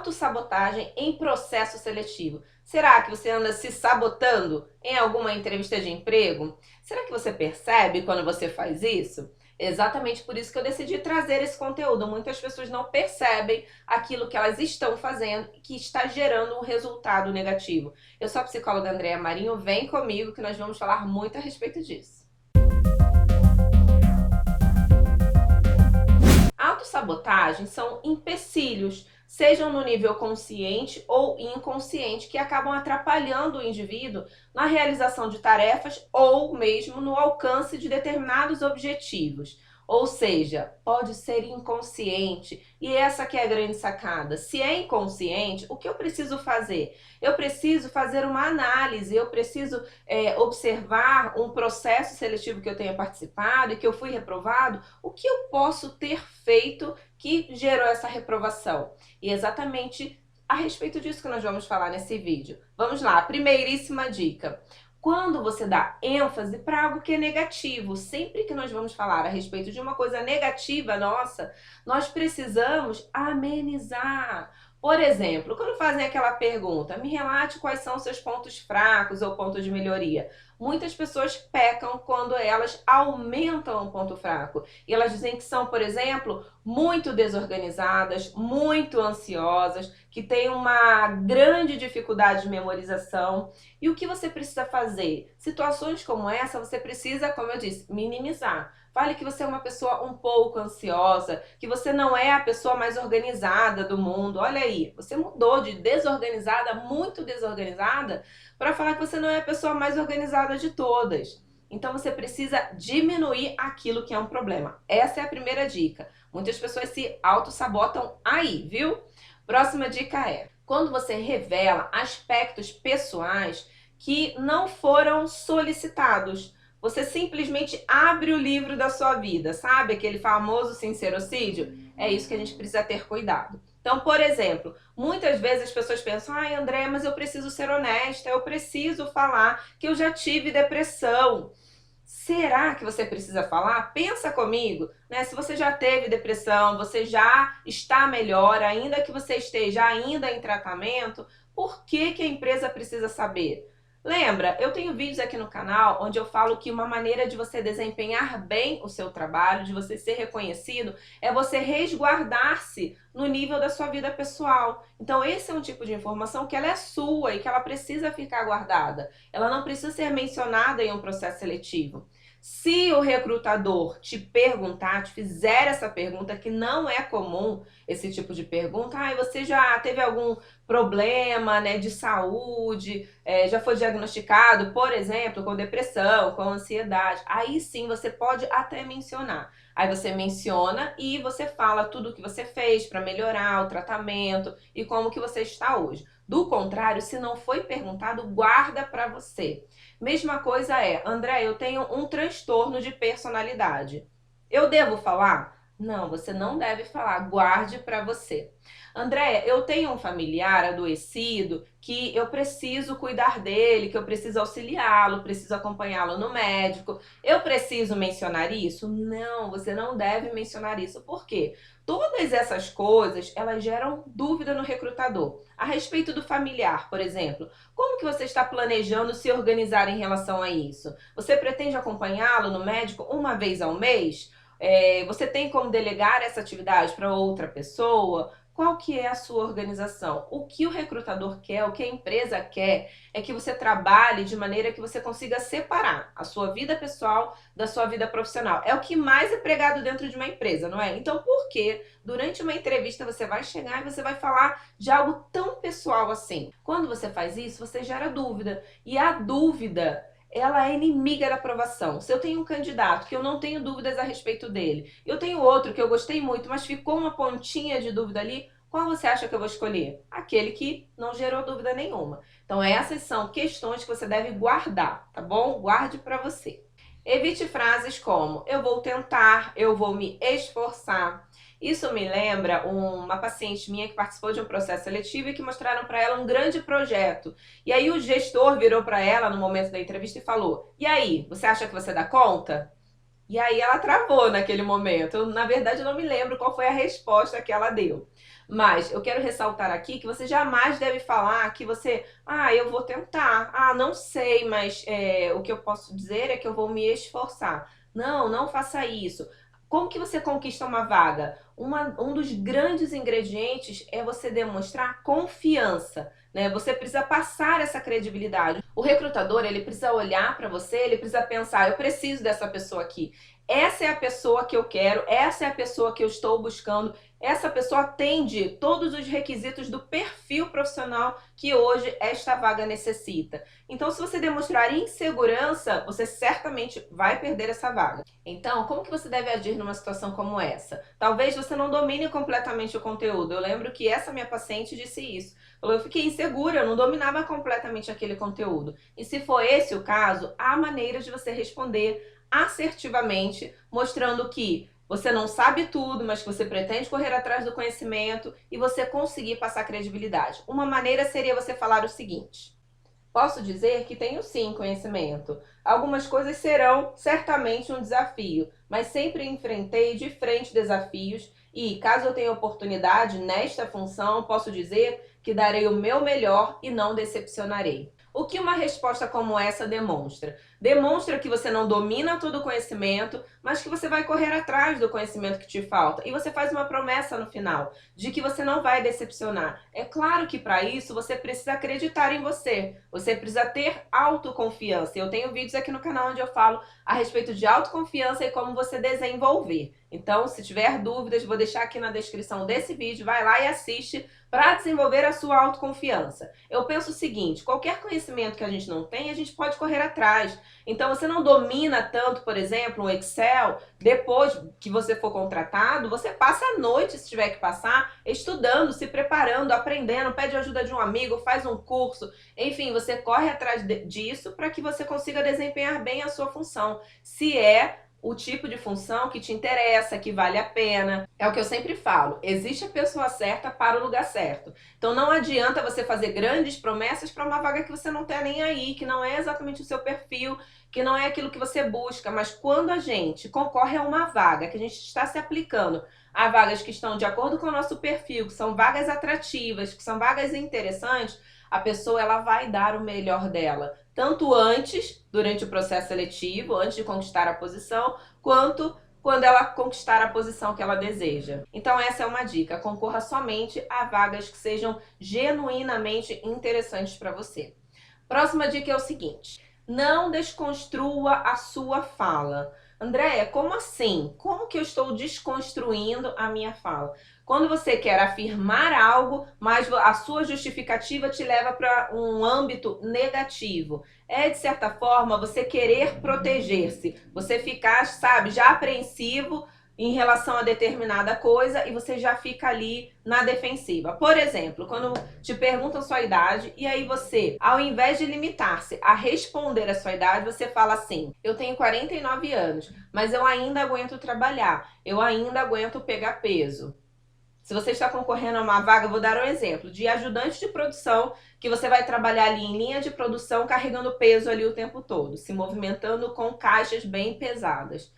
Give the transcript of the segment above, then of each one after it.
autossabotagem em processo seletivo. Será que você anda se sabotando em alguma entrevista de emprego? Será que você percebe quando você faz isso? Exatamente por isso que eu decidi trazer esse conteúdo. Muitas pessoas não percebem aquilo que elas estão fazendo e que está gerando um resultado negativo. Eu sou a psicóloga Andréa Marinho, vem comigo que nós vamos falar muito a respeito disso. Autossabotagem são empecilhos, sejam no nível consciente ou inconsciente, que acabam atrapalhando o indivíduo na realização de tarefas ou mesmo no alcance de determinados objetivos. Ou seja, pode ser inconsciente, e essa que é a grande sacada. Se é inconsciente, o que eu preciso fazer? Eu preciso fazer uma análise, eu preciso observar um processo seletivo que eu tenha participado e que eu fui reprovado, o que eu posso ter feito que gerou essa reprovação? E exatamente a respeito disso que nós vamos falar nesse vídeo. Vamos lá, primeiríssima dica. Quando você dá ênfase para algo que é negativo, sempre que nós vamos falar a respeito de uma coisa negativa nossa, nós precisamos amenizar. Por exemplo, quando fazem aquela pergunta, me relate quais são os seus pontos fracos ou pontos de melhoria. Muitas pessoas pecam quando elas aumentam o ponto fraco. E elas dizem que são, por exemplo, muito desorganizadas, muito ansiosas, que têm uma grande dificuldade de memorização. E o que você precisa fazer? Situações como essa, você precisa, como eu disse, minimizar. Fale que você é uma pessoa um pouco ansiosa, que você não é a pessoa mais organizada do mundo. Olha aí, você mudou de desorganizada, muito desorganizada, para falar que você não é a pessoa mais organizada de todas. Então você precisa diminuir aquilo que é um problema. Essa é a primeira dica. Muitas pessoas se auto-sabotam aí, viu? Próxima dica é: quando você revela aspectos pessoais que não foram solicitados. Você simplesmente abre o livro da sua vida, sabe? Aquele famoso sincerocídio. É isso que a gente precisa ter cuidado. Então, por exemplo, muitas vezes as pessoas pensam: ai, André, mas eu preciso ser honesta, eu preciso falar que eu já tive depressão. Será que você precisa falar? Pensa comigo, né? Se você já teve depressão, você já está melhor, ainda que você esteja ainda em tratamento, por que que a empresa precisa saber? Lembra, eu tenho vídeos aqui no canal onde eu falo que uma maneira de você desempenhar bem o seu trabalho, de você ser reconhecido, é você resguardar-se no nível da sua vida pessoal. Então esse é um tipo de informação que ela é sua e que ela precisa ficar guardada. Ela não precisa ser mencionada em um processo seletivo. Se o recrutador te perguntar, te fizer essa pergunta, que não é comum esse tipo de pergunta: ah, você já teve algum problema, né, de saúde, já foi diagnosticado, por exemplo, com depressão, com ansiedade, aí sim você pode até mencionar. Aí você menciona e você fala tudo o que você fez para melhorar o tratamento e como que você está hoje. Do contrário, se não foi perguntado, guarda para você. Mesma coisa é: André, eu tenho um transtorno de personalidade. Eu devo falar? Não, você não deve falar, guarde para você. André, eu tenho um familiar adoecido que eu preciso cuidar dele, que eu preciso auxiliá-lo, preciso acompanhá-lo no médico. Eu preciso mencionar isso? Não, você não deve mencionar isso. Por quê? Todas essas coisas, elas geram dúvida no recrutador. A respeito do familiar, por exemplo, como que você está planejando se organizar em relação a isso? Você pretende acompanhá-lo no médico uma vez ao mês? Você tem como delegar essa atividade para outra pessoa? Qual que é a sua organização? O que o recrutador quer, o que a empresa quer, é que você trabalhe de maneira que você consiga separar a sua vida pessoal da sua vida profissional. É o que mais é pregado dentro de uma empresa, não é? Então, por que durante uma entrevista você vai chegar e você vai falar de algo tão pessoal assim? Quando você faz isso, você gera dúvida. E a dúvida, ela é inimiga da aprovação. Se eu tenho um candidato que eu não tenho dúvidas a respeito dele, eu tenho outro que eu gostei muito, mas ficou uma pontinha de dúvida ali, qual você acha que eu vou escolher? Aquele que não gerou dúvida nenhuma. Então essas são questões que você deve guardar, tá bom? Guarde para você. Evite frases como: eu vou tentar, eu vou me esforçar. Isso me lembra uma paciente minha que participou de um processo seletivo e que mostraram para ela um grande projeto. E aí o gestor virou para ela no momento da entrevista e falou: e aí, você acha que você dá conta? E aí ela travou naquele momento. Na verdade, eu não me lembro qual foi a resposta que ela deu. Mas eu quero ressaltar aqui que você jamais deve falar que você, eu vou tentar, não sei, mas o que eu posso dizer é que eu vou me esforçar. Não, não faça isso. Como que você conquista uma vaga? Um dos grandes ingredientes é você demonstrar confiança, né? Você precisa passar essa credibilidade. O recrutador, ele precisa olhar para você, ele precisa pensar, eu preciso dessa pessoa aqui. Essa é a pessoa que eu quero, essa é a pessoa que eu estou buscando, essa pessoa atende todos os requisitos do perfil profissional que hoje esta vaga necessita. Então, se você demonstrar insegurança, você certamente vai perder essa vaga. Então, como que você deve agir numa situação como essa? Talvez você não domine completamente o conteúdo. Eu lembro que essa minha paciente disse isso. Eu fiquei insegura, eu não dominava completamente aquele conteúdo. E se for esse o caso, há maneiras de você responder assertivamente, mostrando que você não sabe tudo, mas que você pretende correr atrás do conhecimento e você conseguir passar credibilidade. Uma maneira seria você falar o seguinte: posso dizer que tenho sim conhecimento. Algumas coisas serão certamente um desafio, mas sempre enfrentei de frente desafios e, caso eu tenha oportunidade nesta função, posso dizer que darei o meu melhor e não decepcionarei. O que uma resposta como essa demonstra? Demonstra que você não domina todo o conhecimento, mas que você vai correr atrás do conhecimento que te falta. E você faz uma promessa no final, de que você não vai decepcionar. É claro que para isso você precisa acreditar em você. Você precisa ter autoconfiança. Eu tenho vídeos aqui no canal onde eu falo a respeito de autoconfiança e como você desenvolver. Então, se tiver dúvidas, vou deixar aqui na descrição desse vídeo, vai lá e assiste para desenvolver a sua autoconfiança. Eu penso o seguinte, qualquer conhecimento que a gente não tem, a gente pode correr atrás. Então, você não domina tanto, por exemplo, um Excel, depois que você for contratado, você passa a noite, se tiver que passar, estudando, se preparando, aprendendo, pede ajuda de um amigo, faz um curso, enfim, você corre atrás disso para que você consiga desempenhar bem a sua função. Se é o tipo de função que te interessa, que vale a pena. É o que eu sempre falo, existe a pessoa certa para o lugar certo. Então não adianta você fazer grandes promessas para uma vaga que você não está nem aí, que não é exatamente o seu perfil, que não é aquilo que você busca. Mas quando a gente concorre a uma vaga, que a gente está se aplicando a vagas que estão de acordo com o nosso perfil, que são vagas atrativas, que são vagas interessantes, a pessoa ela vai dar o melhor dela, tanto antes, durante o processo seletivo, antes de conquistar a posição, quanto quando ela conquistar a posição que ela deseja. Então essa é uma dica, concorra somente a vagas que sejam genuinamente interessantes para você. Próxima dica é o seguinte: não desconstrua a sua fala. Andréia, como assim? Como que eu estou desconstruindo a minha fala? Quando você quer afirmar algo, mas a sua justificativa te leva para um âmbito negativo. É, de certa forma, você querer proteger-se. Você ficar, sabe, já apreensivo em relação a determinada coisa e você já fica ali na defensiva. Por exemplo, quando te perguntam sua idade e aí você, ao invés de limitar-se a responder a sua idade, você fala assim: eu tenho 49 anos, mas eu ainda aguento trabalhar, eu ainda aguento pegar peso. Se você está concorrendo a uma vaga, eu vou dar um exemplo de ajudante de produção, que você vai trabalhar ali em linha de produção carregando peso ali o tempo todo, se movimentando com caixas bem pesadas.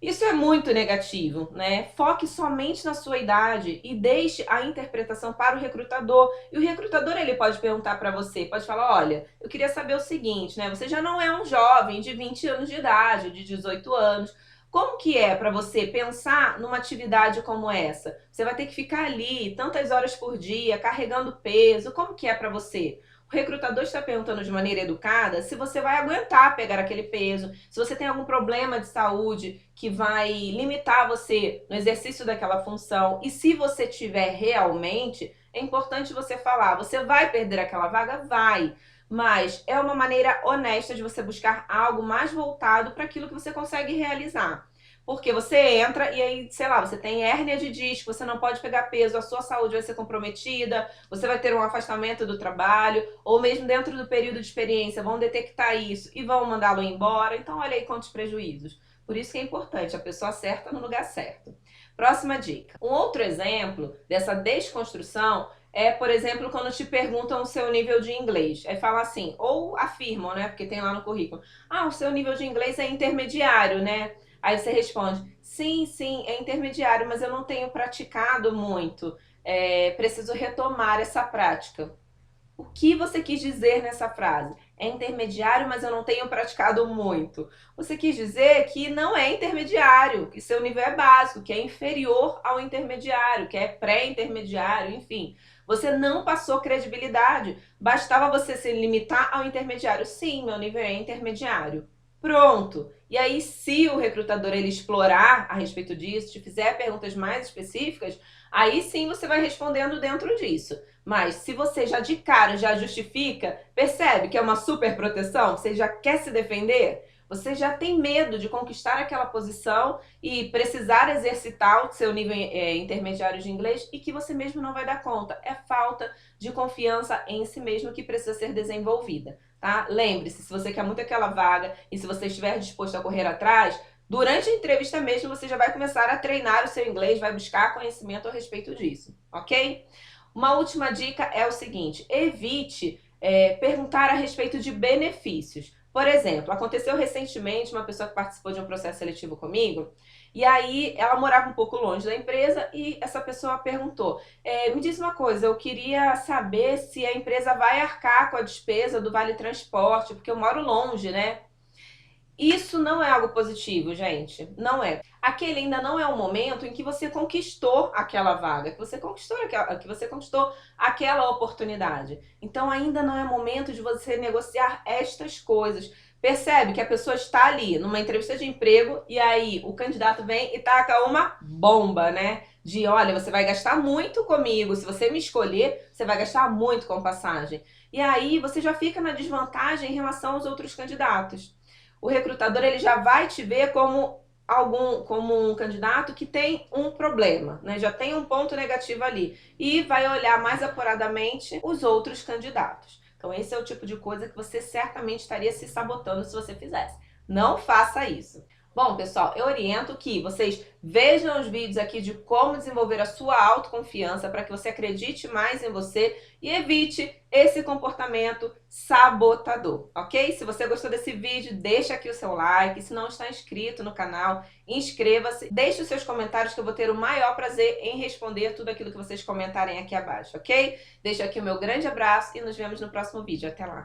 Isso é muito negativo, né? Foque somente na sua idade e deixe a interpretação para o recrutador. E o recrutador ele pode perguntar para você, pode falar: olha, eu queria saber o seguinte, né? Você já não é um jovem de 20 anos de idade, de 18 anos. Como que é para você pensar numa atividade como essa? Você vai ter que ficar ali tantas horas por dia, carregando peso. Como que é para você? O recrutador está perguntando de maneira educada se você vai aguentar pegar aquele peso, se você tem algum problema de saúde que vai limitar você no exercício daquela função. E se você tiver realmente, é importante você falar: você vai perder aquela vaga? Vai. Mas é uma maneira honesta de você buscar algo mais voltado para aquilo que você consegue realizar. Porque você entra e aí, sei lá, você tem hérnia de disco, você não pode pegar peso, a sua saúde vai ser comprometida, você vai ter um afastamento do trabalho, ou mesmo dentro do período de experiência vão detectar isso e vão mandá-lo embora. Então olha aí quantos prejuízos. Por isso que é importante a pessoa certa no lugar certo. Próxima dica. Um outro exemplo dessa desconstrução é, por exemplo, quando te perguntam o seu nível de inglês. Aí fala assim, ou afirmam, né, porque tem lá no currículo: o seu nível de inglês é intermediário, né? Aí você responde: sim, é intermediário, mas eu não tenho praticado muito. preciso retomar essa prática. O que você quis dizer nessa frase? É intermediário, mas eu não tenho praticado muito. Você quis dizer que não é intermediário, que seu nível é básico, que é inferior ao intermediário, que é pré-intermediário, enfim. Você não passou credibilidade. Bastava você se limitar ao intermediário. Sim, meu nível é intermediário. Pronto. E aí, se o recrutador ele explorar a respeito disso, te fizer perguntas mais específicas, aí sim você vai respondendo dentro disso. Mas se você já de cara já justifica, percebe que é uma super proteção, você já quer se defender, você já tem medo de conquistar aquela posição e precisar exercitar o seu nível intermediário de inglês e que você mesmo não vai dar conta. É falta de confiança em si mesmo que precisa ser desenvolvida, tá? Lembre-se, se você quer muito aquela vaga e se você estiver disposto a correr atrás, durante a entrevista mesmo você já vai começar a treinar o seu inglês, vai buscar conhecimento a respeito disso, ok? Uma última dica é o seguinte: evite perguntar a respeito de benefícios. Por exemplo, aconteceu recentemente uma pessoa que participou de um processo seletivo comigo, e aí ela morava um pouco longe da empresa e essa pessoa perguntou: me diz uma coisa, eu queria saber se a empresa vai arcar com a despesa do Vale Transporte, porque eu moro longe, né? Isso não é algo positivo, gente. Não é. Aquele ainda não é o momento em que você conquistou aquela vaga, que você conquistou aquela oportunidade. Então ainda não é momento de você negociar estas coisas. Percebe que a pessoa está ali numa entrevista de emprego e aí o candidato vem e taca uma bomba, né? De olha, você vai gastar muito comigo, se você me escolher, você vai gastar muito com passagem. E aí você já fica na desvantagem em relação aos outros candidatos. O recrutador ele já vai te ver como um candidato que tem um problema, né? Já tem um ponto negativo ali e vai olhar mais apuradamente os outros candidatos. Então esse é o tipo de coisa que você certamente estaria se sabotando se você fizesse. Não faça isso. Bom, pessoal, eu oriento que vocês vejam os vídeos aqui de como desenvolver a sua autoconfiança para que você acredite mais em você e evite esse comportamento sabotador, ok? Se você gostou desse vídeo, deixa aqui o seu like. Se não está inscrito no canal, inscreva-se. Deixe os seus comentários que eu vou ter o maior prazer em responder tudo aquilo que vocês comentarem aqui abaixo, ok? Deixo aqui o meu grande abraço e nos vemos no próximo vídeo. Até lá!